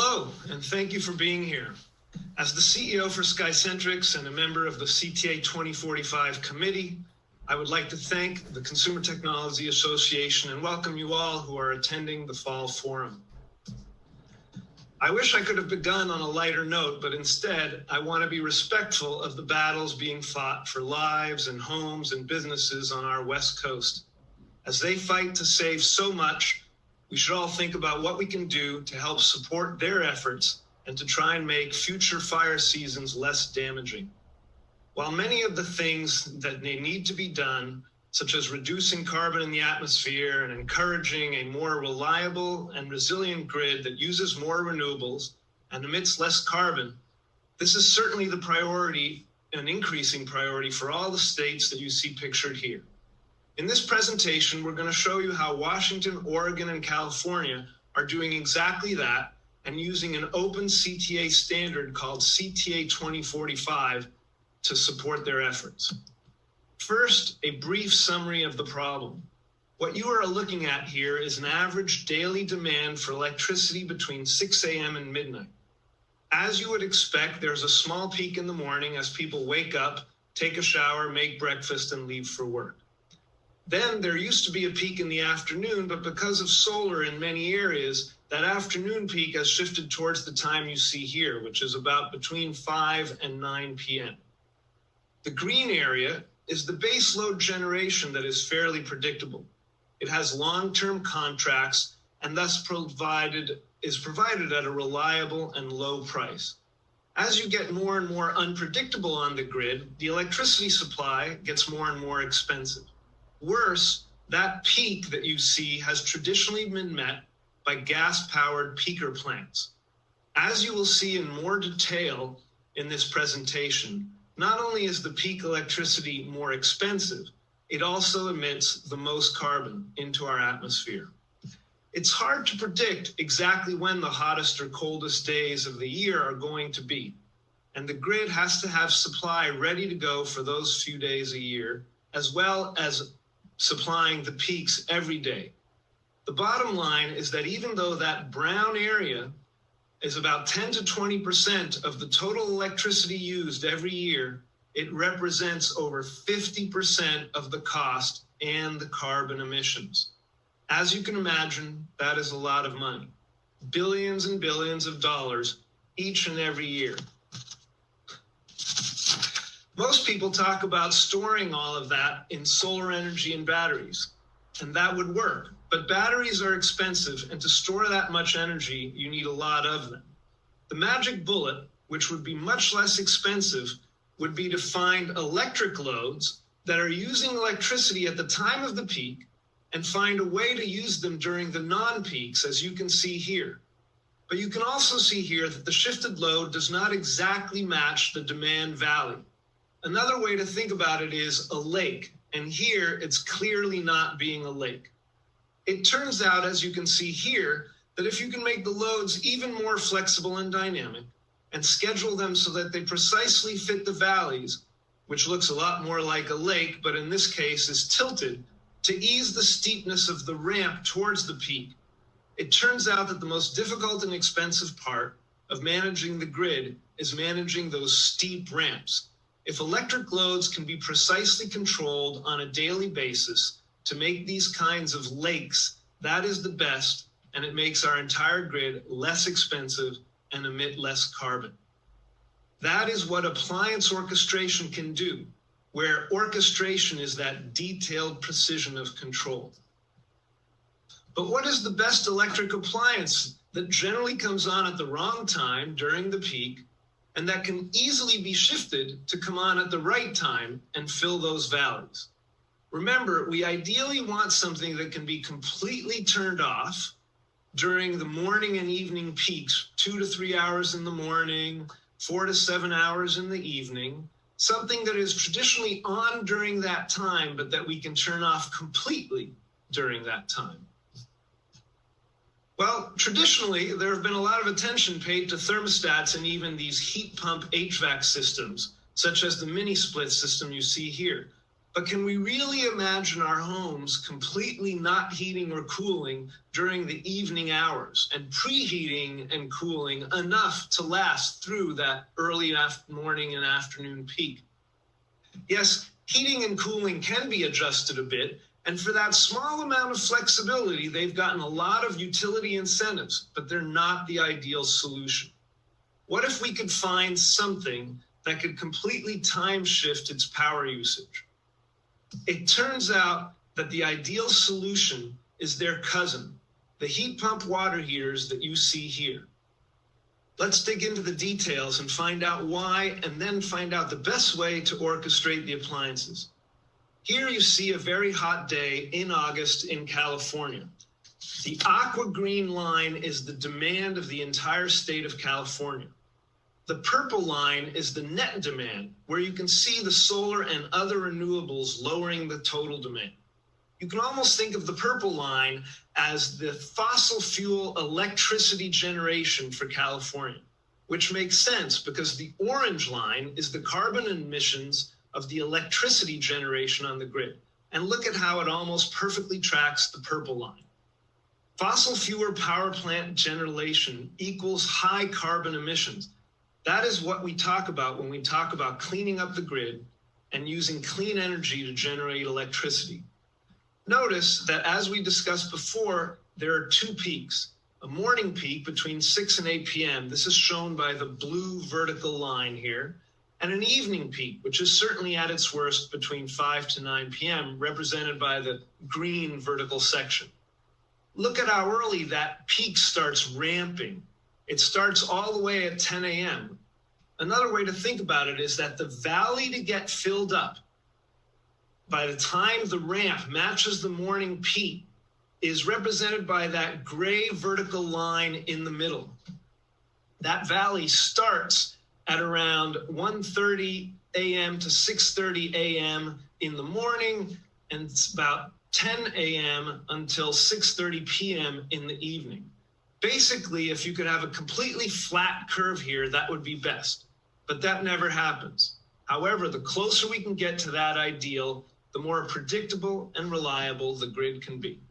Hello, and thank you for being here. As the CEO for SkyCentrics and a member of the CTA-2045 committee, I would like to thank the Consumer Technology Association and welcome you all who are attending the Fall Forum. I wish I could have begun on a lighter note, but instead, I want to be respectful of the battles being fought for lives and homes and businesses on our West Coast. As they fight to save so much, we should all think about what we can do to help support their efforts and to try and make future fire seasons less damaging. While many of the things that need to be done, such as reducing carbon in the atmosphere and encouraging a more reliable and resilient grid that uses more renewables and emits less carbon, this is certainly the priority, an increasing priority for all the states that you see pictured here. In this presentation, we're going to show you how Washington, Oregon, and California are doing exactly that and using an open CTA standard called CTA-2045 to support their efforts. First, a brief summary of the problem. What you are looking at here is an average daily demand for electricity between 6 a.m. and midnight. As you would expect, there's a small peak in the morning as people wake up, take a shower, make breakfast, and leave for work. Then there used to be a peak in the afternoon, but because of solar in many areas, that afternoon peak has shifted towards the time you see here, which is about between 5 and 9 p.m. The green area is the base load generation that is fairly predictable. It has long-term contracts and thus is provided at a reliable and low price. As you get more and more unpredictable on the grid, the electricity supply gets more and more expensive. Worse, that peak that you see has traditionally been met by gas-powered peaker plants. As you will see in more detail in this presentation, not only is the peak electricity more expensive, it also emits the most carbon into our atmosphere. It's hard to predict exactly when the hottest or coldest days of the year are going to be, and the grid has to have supply ready to go for those few days a year, as well as supplying the peaks every day. The bottom line is that even though that brown area is about 10 to 20% of the total electricity used every year, it represents over 50% of the cost and the carbon emissions. As you can imagine, that is a lot of money. Billions and billions of dollars each and every year. Most people talk about storing all of that in solar energy and batteries, and that would work. But batteries are expensive, and to store that much energy, you need a lot of them. The magic bullet, which would be much less expensive, would be to find electric loads that are using electricity at the time of the peak and find a way to use them during the non-peaks, as you can see here. But you can also see here that the shifted load does not exactly match the demand valley. Another way to think about it is a lake, and here it's clearly not being a lake. It turns out, as you can see here, that if you can make the loads even more flexible and dynamic and schedule them so that they precisely fit the valleys, which looks a lot more like a lake, but in this case is tilted, to ease the steepness of the ramp towards the peak, it turns out that the most difficult and expensive part of managing the grid is managing those steep ramps. If electric loads can be precisely controlled on a daily basis to make these kinds of lakes, that is the best, and it makes our entire grid less expensive and emit less carbon. That is what appliance orchestration can do, where orchestration is that detailed precision of control. But what is the best electric appliance that generally comes on at the wrong time during the peak and that can easily be shifted to come on at the right time and fill those valleys? Remember, we ideally want something that can be completely turned off during the morning and evening peaks, 2 to 3 hours in the morning, 4 to 7 hours in the evening, something that is traditionally on during that time, but that we can turn off completely during that time. Well, traditionally, there have been a lot of attention paid to thermostats and even these heat pump HVAC systems, such as the mini split system you see here. But can we really imagine our homes completely not heating or cooling during the evening hours and preheating and cooling enough to last through that early morning and afternoon peak? Yes, heating and cooling can be adjusted a bit, and for that small amount of flexibility, they've gotten a lot of utility incentives, but they're not the ideal solution. What if we could find something that could completely time shift its power usage? It turns out that the ideal solution is their cousin, the heat pump water heaters that you see here. Let's dig into the details and find out why, and then find out the best way to orchestrate the appliances. Here you see a very hot day in August in California. The aqua green line is the demand of the entire state of California. The purple line is the net demand, where you can see the solar and other renewables lowering the total demand. You can almost think of the purple line as the fossil fuel electricity generation for California, which makes sense because the orange line is the carbon emissions of the electricity generation on the grid. And look at how it almost perfectly tracks the purple line. Fossil fuel power plant generation equals high carbon emissions. That is what we talk about when we talk about cleaning up the grid and using clean energy to generate electricity. Notice that as we discussed before, there are two peaks. A morning peak between 6 and 8 p.m. This is shown by the blue vertical line here. And an evening peak, which is certainly at its worst between 5 to 9 p.m., represented by the green vertical section. Look at how early that peak starts ramping. It starts all the way at 10 a.m. Another way to think about it is that the valley to get filled up by the time the ramp matches the morning peak is represented by that gray vertical line in the middle. That valley starts at around 1:30 a.m. to 6:30 a.m. in the morning, and it's about 10 a.m. until 6:30 p.m. in the evening. Basically, if you could have a completely flat curve here, that would be best, but that never happens. However, the closer we can get to that ideal, the more predictable and reliable the grid can be.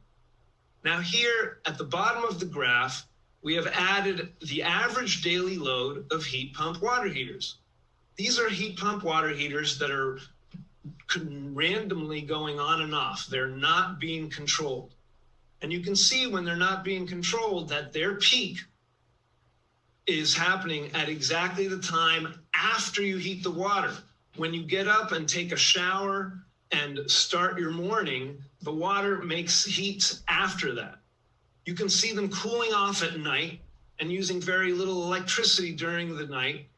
Now here at the bottom of the graph, we have added the average daily load of heat pump water heaters. These are heat pump water heaters that are randomly going on and off. They're not being controlled. And you can see when they're not being controlled that their peak is happening at exactly the time after you heat the water. When you get up and take a shower and start your morning, the water makes heat after that. You can see them cooling off at night and using very little electricity during the night.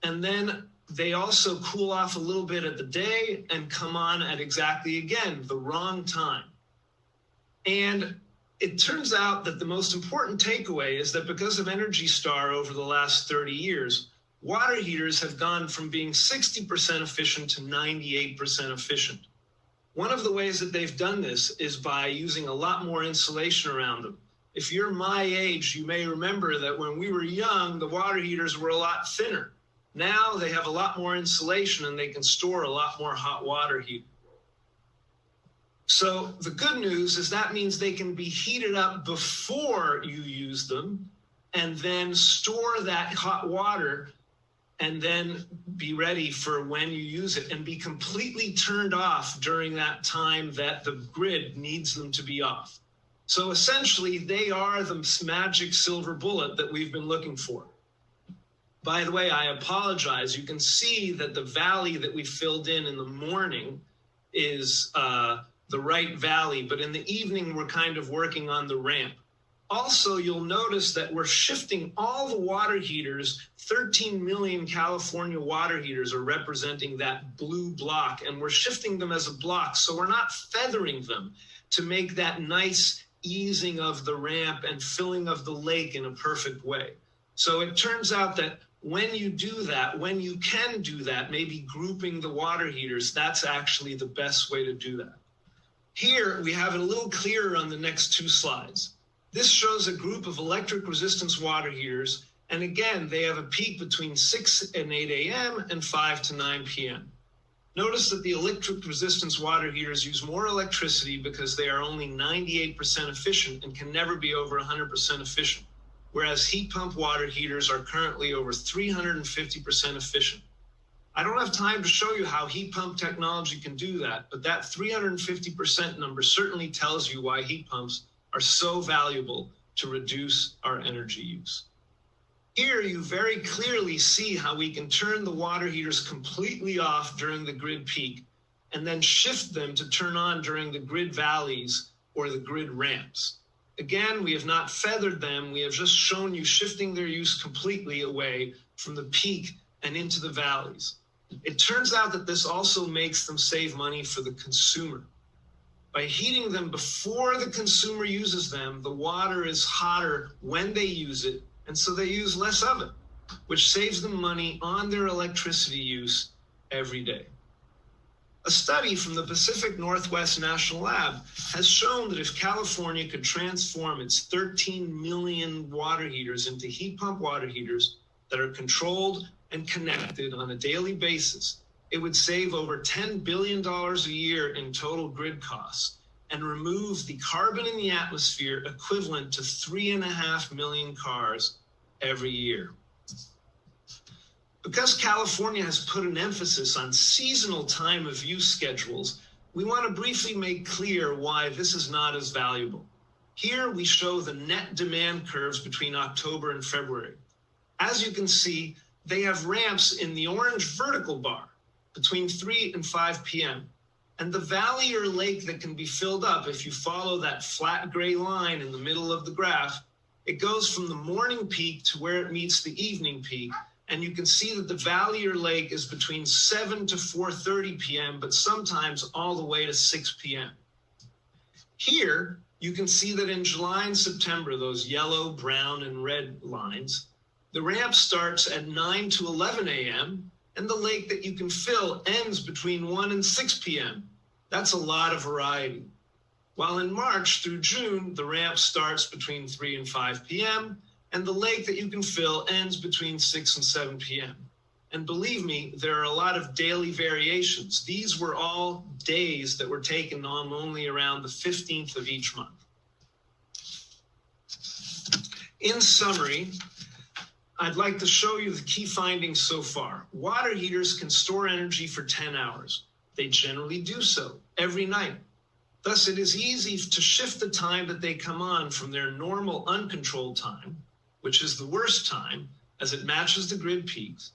And then they also cool off a little bit at the day and come on at exactly, again, the wrong time. And it turns out that the most important takeaway is that because of Energy Star over the last 30 years, water heaters have gone from being 60% efficient to 98% efficient. One of the ways that they've done this is by using a lot more insulation around them. If you're my age, you may remember that when we were young, the water heaters were a lot thinner. Now they have a lot more insulation and they can store a lot more hot water heat. So the good news is that means they can be heated up before you use them and then store that hot water and then be ready for when you use it and be completely turned off during that time that the grid needs them to be off. So essentially, they are the magic silver bullet that we've been looking for. By the way, I apologize. You can see that the valley that we filled in the morning is the right valley, but in the evening, we're kind of working on the ramp. Also, you'll notice that we're shifting all the water heaters. 13 million California water heaters are representing that blue block, and we're shifting them as a block. So we're not feathering them to make that nice easing of the ramp and filling of the lake in a perfect way. So it turns out that when you do that, when you can do that, maybe grouping the water heaters, that's actually the best way to do that. Here, we have it a little clearer on the next two slides. This shows a group of electric resistance water heaters. And again, they have a peak between 6 and 8 a.m. and 5 to 9 p.m. Notice that the electric resistance water heaters use more electricity because they are only 98% efficient and can never be over 100% efficient, whereas heat pump water heaters are currently over 350% efficient. I don't have time to show you how heat pump technology can do that, but that 350% number certainly tells you why heat pumps are so valuable to reduce our energy use. Here you very clearly see how we can turn the water heaters completely off during the grid peak and then shift them to turn on during the grid valleys or the grid ramps. Again, we have not feathered them. We have just shown you shifting their use completely away from the peak and into the valleys. It turns out that this also makes them save money for the consumer. By heating them before the consumer uses them, the water is hotter when they use it, and so they use less of it, which saves them money on their electricity use every day. A study from the Pacific Northwest National Lab has shown that if California could transform its 13 million water heaters into heat pump water heaters that are controlled and connected on a daily basis, it would save over $10 billion a year in total grid costs and remove the carbon in the atmosphere equivalent to 3.5 million cars every year. Because California has put an emphasis on seasonal time of use schedules, we want to briefly make clear why this is not as valuable. Here we show the net demand curves between October and February. As you can see, they have ramps in the orange vertical bar between 3 and 5 p.m. And the valley or lake that can be filled up, if you follow that flat gray line in the middle of the graph, it goes from the morning peak to where it meets the evening peak. And you can see that the valley or lake is between 7 to 4:30 p.m., but sometimes all the way to 6 p.m. Here, you can see that in July and September, those yellow, brown, and red lines, the ramp starts at 9 to 11 a.m., and the lake that you can fill ends between 1 and 6 p.m. That's a lot of variety. While in March through June, the ramp starts between 3 and 5 p.m., and the lake that you can fill ends between 6 and 7 p.m. And believe me, there are a lot of daily variations. These were all days that were taken on only around the 15th of each month. In summary, I'd like to show you the key findings so far. Water heaters can store energy for 10 hours. They generally do so every night. Thus, it is easy to shift the time that they come on from their normal uncontrolled time, which is the worst time, as it matches the grid peaks,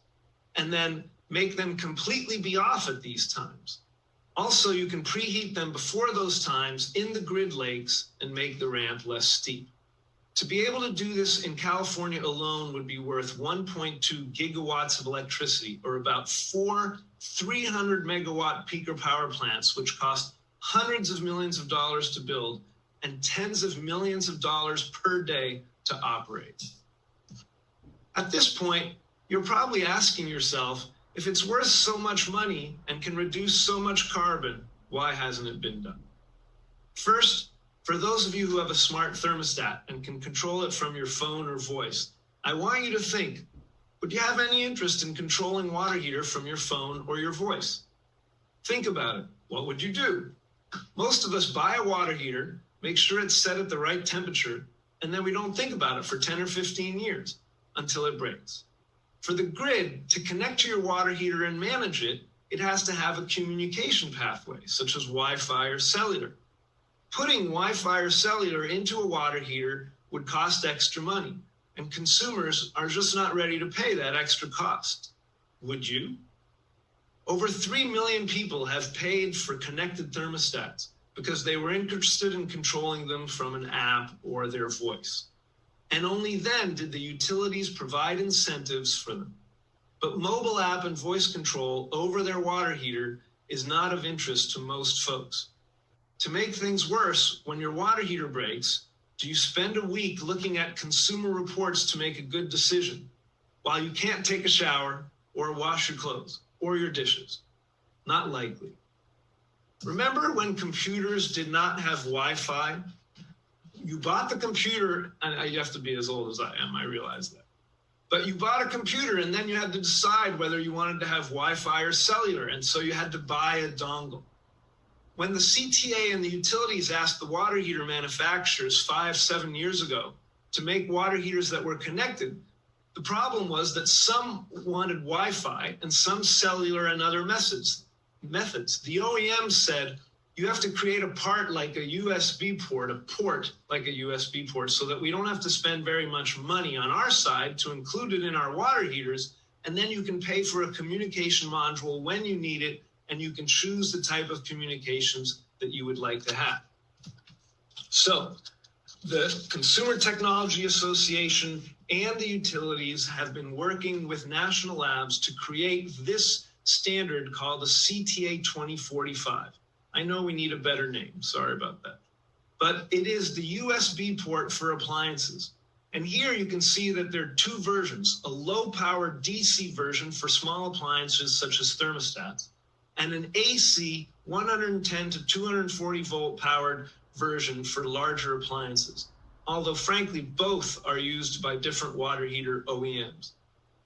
and then make them completely be off at these times. Also, you can preheat them before those times in the grid lakes and make the ramp less steep. To be able to do this in California alone would be worth 1.2 gigawatts of electricity, or about 4 300 megawatt peaker power plants, which cost hundreds of millions of dollars to build and tens of millions of dollars per day to operate. At this point, you're probably asking yourself, if it's worth so much money and can reduce so much carbon, why hasn't it been done? First, for those of you who have a smart thermostat and can control it from your phone or voice, I want you to think, would you have any interest in controlling water heater from your phone or your voice? Think about it. What would you do? Most of us buy a water heater, make sure it's set at the right temperature, and then we don't think about it for 10 or 15 years until it breaks. For the grid to connect to your water heater and manage it, it has to have a communication pathway, such as Wi-Fi or cellular. Putting Wi-Fi or cellular into a water heater would cost extra money, and consumers are just not ready to pay that extra cost. Would you? Over 3 million people have paid for connected thermostats because they were interested in controlling them from an app or their voice. And only then did the utilities provide incentives for them. But mobile app and voice control over their water heater is not of interest to most folks. To make things worse, when your water heater breaks, do you spend a week looking at consumer reports to make a good decision while you can't take a shower or wash your clothes or your dishes? Not likely. Remember when computers did not have Wi-Fi? You bought the computer, and you have to be as old as I am, I realize that. But you bought a computer and then you had to decide whether you wanted to have Wi-Fi or cellular, and so you had to buy a dongle. When the CTA and the utilities asked the water heater manufacturers 5-7 years ago to make water heaters that were connected, the problem was that some wanted Wi-Fi and some cellular and other methods. The OEM said, you have to create a part like a USB port, a port like a USB port, so that we don't have to spend very much money on our side to include it in our water heaters, and then you can pay for a communication module when you need it, and you can choose the type of communications that you would like to have. So the Consumer Technology Association and the utilities have been working with national labs to create this standard called the CTA 2045. I know we need a better name, sorry about that. But it is the USB port for appliances. And here you can see that there are two versions, a low-powered DC version for small appliances such as thermostats, and an AC 110 to 240 volt powered version for larger appliances. Although frankly, both are used by different water heater OEMs.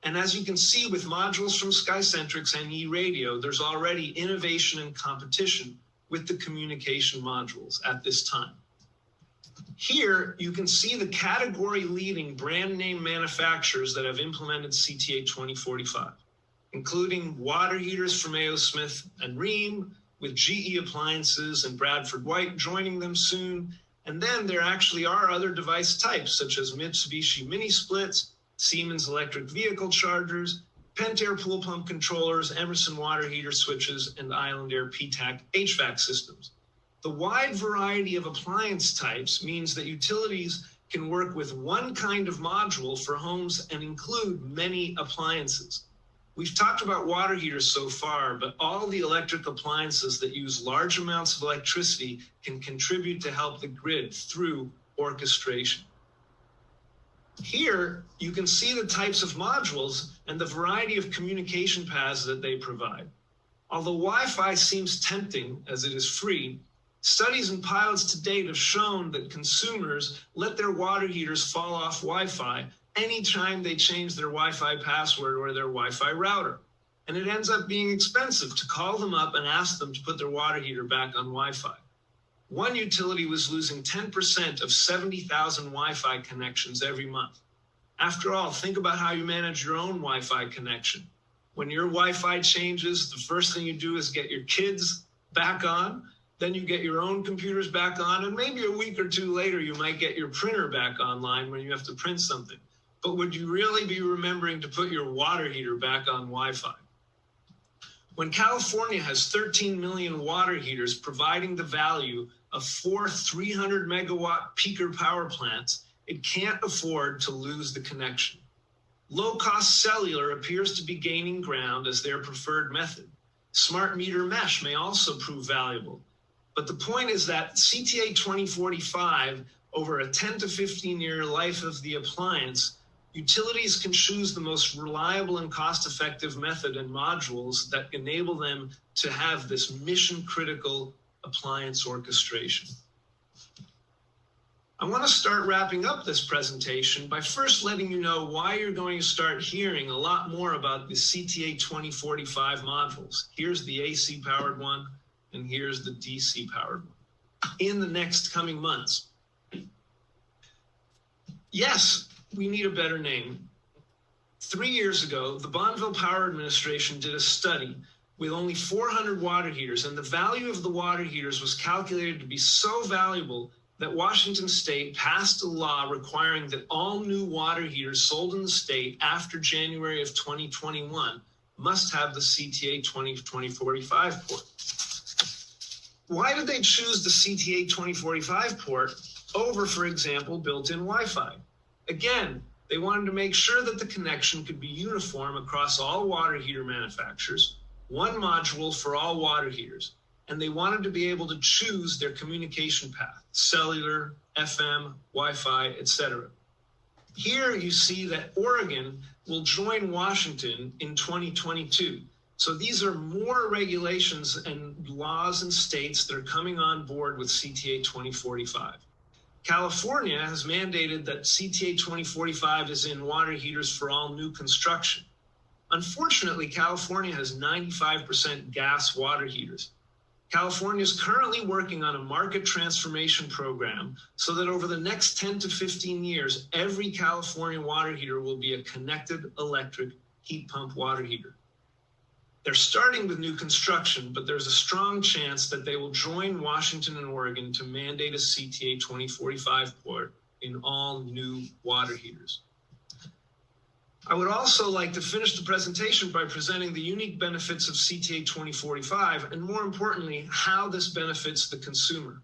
And as you can see with modules from SkyCentrics and eRadio, there's already innovation and competition with the communication modules at this time. Here, you can see the category-leading brand name manufacturers that have implemented CTA 2045, including water heaters from A.O. Smith and Rheem, with GE Appliances and Bradford White joining them soon. And then there actually are other device types, such as Mitsubishi mini splits, Siemens electric vehicle chargers, Pentair pool pump controllers, Emerson water heater switches, and Island Air PTAC HVAC systems. The wide variety of appliance types means that utilities can work with one kind of module for homes and include many appliances. We've talked about water heaters so far, but all the electric appliances that use large amounts of electricity can contribute to help the grid through orchestration. Here, you can see the types of modules and the variety of communication paths that they provide. Although Wi-Fi seems tempting as it is free, studies and pilots to date have shown that consumers let their water heaters fall off Wi-Fi anytime they change their Wi-Fi password or their Wi-Fi router. And it ends up being expensive to call them up and ask them to put their water heater back on Wi-Fi. One utility was losing 10% of 70,000 Wi-Fi connections every month. After all, think about how you manage your own Wi-Fi connection. When your Wi-Fi changes, the first thing you do is get your kids back on, then you get your own computers back on, and maybe a week or two later, you might get your printer back online when you have to print something. But would you really be remembering to put your water heater back on Wi-Fi? When California has 13 million water heaters providing the value of 4 300 megawatt peaker power plants, it can't afford to lose the connection. Low-cost cellular appears to be gaining ground as their preferred method. Smart meter mesh may also prove valuable. But the point is that CTA 2045, over a 10 to 15 year life of the appliance, utilities can choose the most reliable and cost-effective method and modules that enable them to have this mission-critical appliance orchestration. I want to start wrapping up this presentation by first letting you know why you're going to start hearing a lot more about the CTA 2045 modules. Here's the AC-powered one, and here's the DC-powered one in the next coming months. Yes, we need a better name. 3 years ago, the Bonneville Power Administration did a study with only 400 water heaters, and the value of the water heaters was calculated to be so valuable that Washington State passed a law requiring that all new water heaters sold in the state after January of 2021 must have the CTA 2045 port. Why did they choose the CTA 2045 port over, for example, built-in Wi-Fi? Again, they wanted to make sure that the connection could be uniform across all water heater manufacturers, one module for all water heaters, and they wanted to be able to choose their communication path, cellular, FM, Wi-Fi, etc. Here you see that Oregon will join Washington in 2022. So these are more regulations and laws and states that are coming on board with CTA 2045. California has mandated that CTA 2045 is in water heaters for all new construction. Unfortunately, California has 95% gas water heaters. California is currently working on a market transformation program so that over the next 10 to 15 years, every California water heater will be a connected electric heat pump water heater. They're starting with new construction, but there's a strong chance that they will join Washington and Oregon to mandate a CTA 2045 port in all new water heaters. I would also like to finish the presentation by presenting the unique benefits of CTA 2045 and, more importantly, how this benefits the consumer.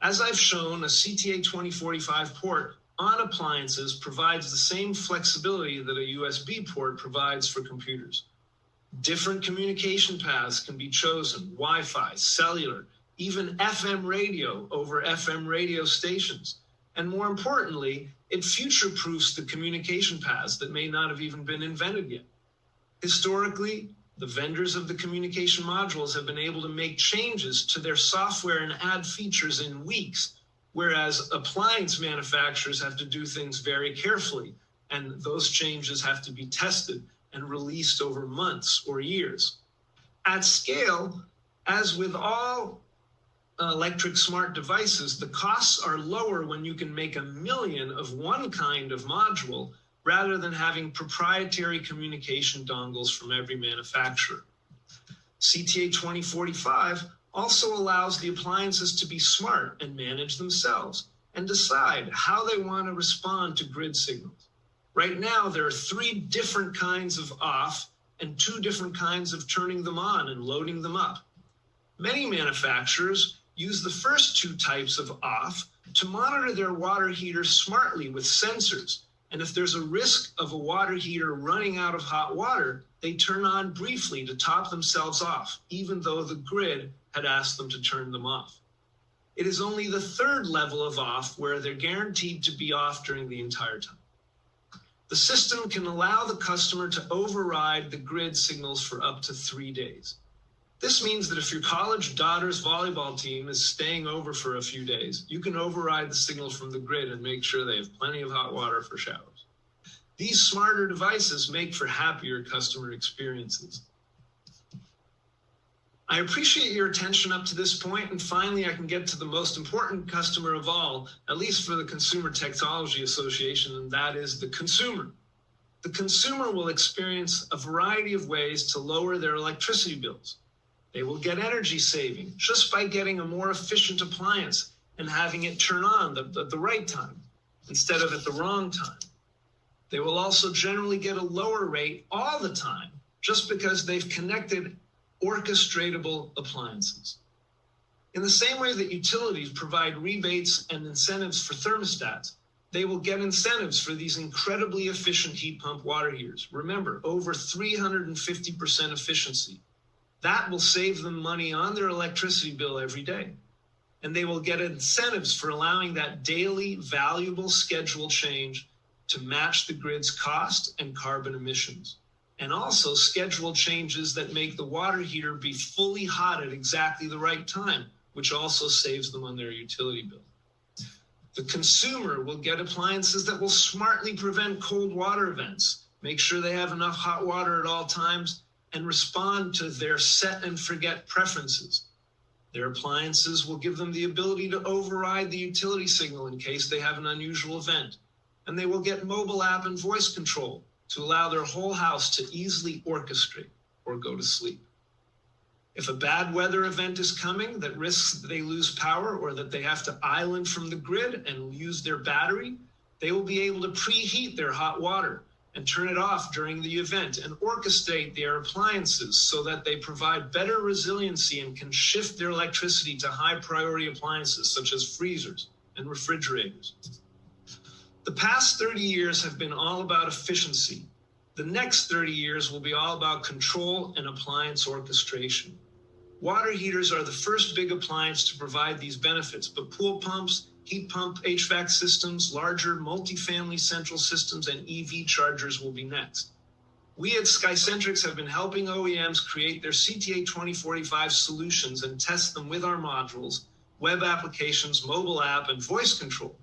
As I've shown, a CTA 2045 port on appliances provides the same flexibility that a USB port provides for computers. Different communication paths can be chosen: Wi-Fi, cellular, even FM radio over FM radio stations. And more importantly, it future-proofs the communication paths that may not have even been invented yet. Historically, the vendors of the communication modules have been able to make changes to their software and add features in weeks, whereas appliance manufacturers have to do things very carefully, and those changes have to be tested and released over months or years. At scale, as with all electric smart devices, the costs are lower when you can make 1 million of one kind of module rather than having proprietary communication dongles from every manufacturer. CTA 2045 also allows the appliances to be smart and manage themselves and decide how they want to respond to grid signals. Right now, there are 3 different kinds of off and 2 different kinds of turning them on and loading them up. Many manufacturers use the first 2 types of off to monitor their water heater smartly with sensors. And if there's a risk of a water heater running out of hot water, they turn on briefly to top themselves off, even though the grid had asked them to turn them off. It is only the 3rd level of off where they're guaranteed to be off during the entire time. The system can allow the customer to override the grid signals for up to 3 days. This means that if your college daughter's volleyball team is staying over for a few days, you can override the signal from the grid and make sure they have plenty of hot water for showers. These smarter devices make for happier customer experiences. I appreciate your attention up to this point, and finally I can get to the most important customer of all, at least for the Consumer Technology Association, and that is the consumer. The consumer will experience a variety of ways to lower their electricity bills. They will get energy saving just by getting a more efficient appliance and having it turn on at the right time instead of at the wrong time. They will also generally get a lower rate all the time just because they've connected orchestratable appliances. In the same way that utilities provide rebates and incentives for thermostats, they will get incentives for these incredibly efficient heat pump water heaters. Remember, over 350% efficiency. That will save them money on their electricity bill every day. And they will get incentives for allowing that daily valuable schedule change to match the grid's cost and carbon emissions. And also schedule changes that make the water heater be fully hot at exactly the right time, which also saves them on their utility bill. The consumer will get appliances that will smartly prevent cold water events, make sure they have enough hot water at all times, and respond to their set and forget preferences. Their appliances will give them the ability to override the utility signal in case they have an unusual event. And they will get mobile app and voice control to allow their whole house to easily orchestrate or go to sleep. If a bad weather event is coming that risks that they lose power or that they have to island from the grid and use their battery, they will be able to preheat their hot water and turn it off during the event and orchestrate their appliances so that they provide better resiliency and can shift their electricity to high priority appliances such as freezers and refrigerators. The past 30 years have been all about efficiency. The next 30 years will be all about control and appliance orchestration. Water heaters are the first big appliance to provide these benefits, but pool pumps, heat pump HVAC systems, larger multifamily central systems, and EV chargers will be next. We at SkyCentrics have been helping OEMs create their CTA 2045 solutions and test them with our modules web applications, mobile app, and voice control.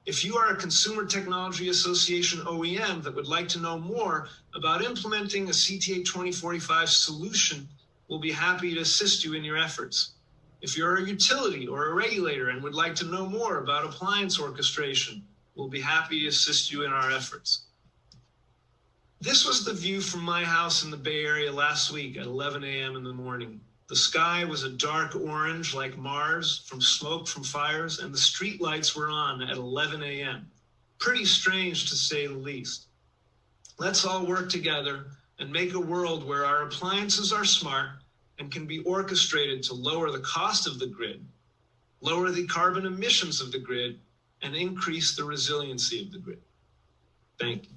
If you are a Consumer Technology Association OEM that would like to know more about implementing a CTA 2045 solution, we'll be happy to assist you in your efforts. If you're a utility or a regulator and would like to know more about appliance orchestration, we'll be happy to assist you in our efforts. This was the view from my house in the Bay Area last week at 11 a.m. in the morning. The sky was a dark orange like Mars from smoke from fires, and the street lights were on at 11 a.m. Pretty strange to say the least. Let's all work together and make a world where our appliances are smart and can be orchestrated to lower the cost of the grid, lower the carbon emissions of the grid, and increase the resiliency of the grid. Thank you.